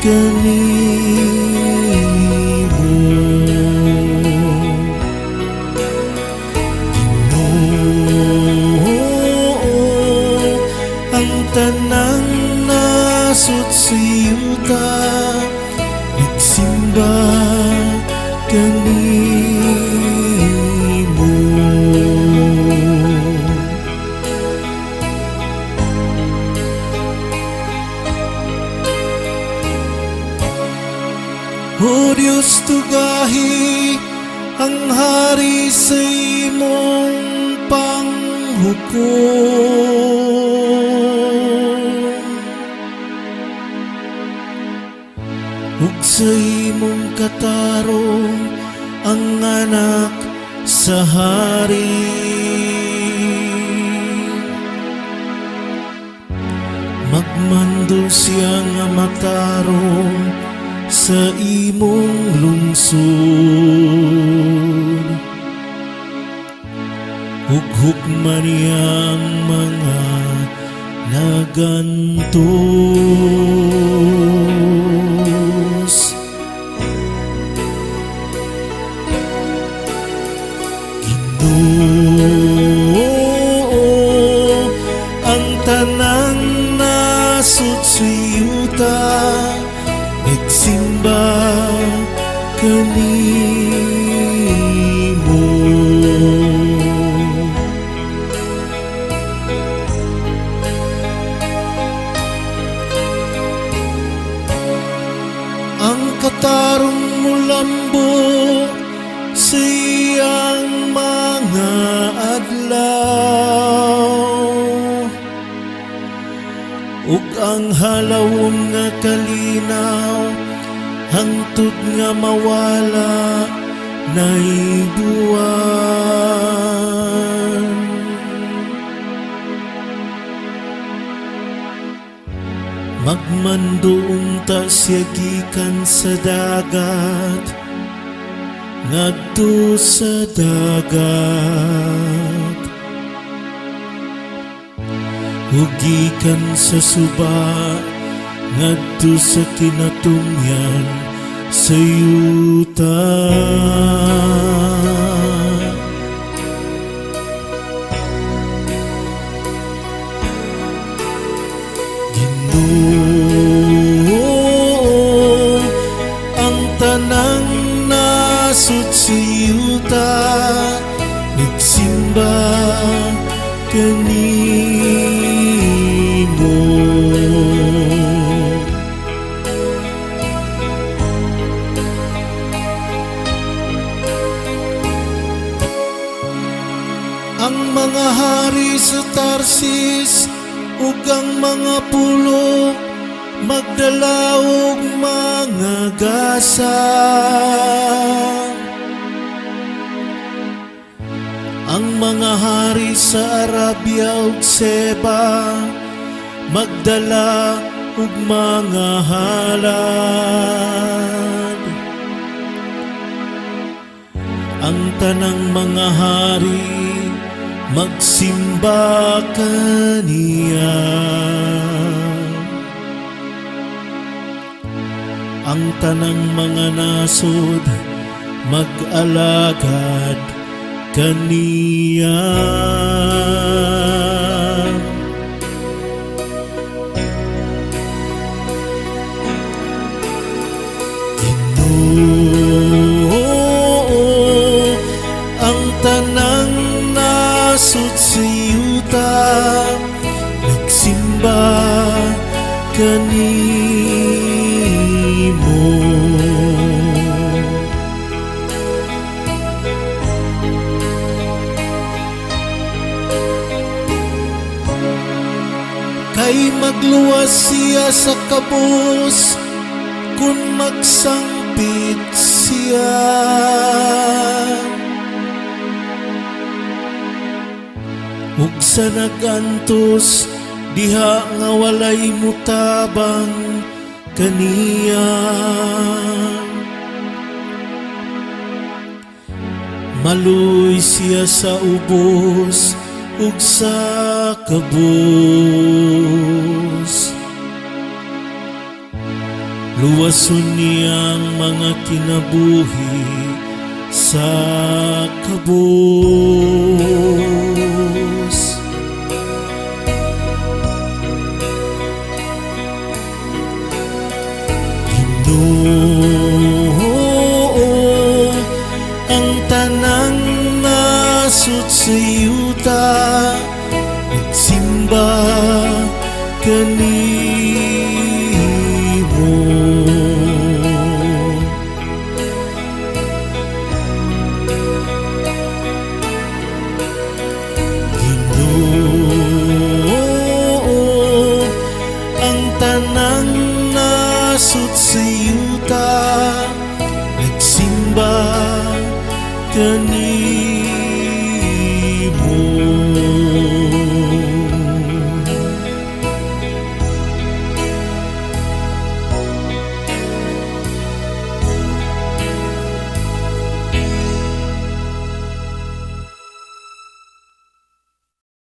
kanimo. Ginoo, ang tanang nasud sa yuta nagsimba kanimo. O Diyos, tugahi ang hari sa imong panghukom, ug sa imong katarong ang anak sa hari. Magmando siya nga matarong sa imong lungsod, ug hukman niyang mga nagantos. Ginoo, ang tanang nasud sa yuta nagsimba kanimo. Ang katarong mo lambo sa iyang mga adlaw, ug ang halawom nga kalinaw hangtod nga mawala na'y buwan. Magmandoong ta siya gikan sa dagat ngadto sa dagat, ug gikan sa suba ngadto sa kinatungyan sa yuta. Ginoo, ang tanang nasud sa yuta nagsimba kanimo. Ang mga hari sa Tarsis ug ang mga pulo magdala og mga gasa. Ang mga hari sa Arabia ug Seba magdala og mga halad. Ang tanang mga hari magsimba kaniya. Ang tanang mga nasod mag-alagad kaniya. Ginoo, ang tanang nasud sa yuta nagsimba kanimo. Kay magluwas siya sa kabus kung magsangpit siya. Ug sa nagantos diha nga walay mutabang kaniya. Maluy siya sa ubos ug sa kabus. luwason niyang mga kinabuhi sa kabus. Ginoo, ang tanang nasud sa yuta, nagsimba kanimo. Ginoo, ang tanang nasud sa yuta, nagsimba kanimo.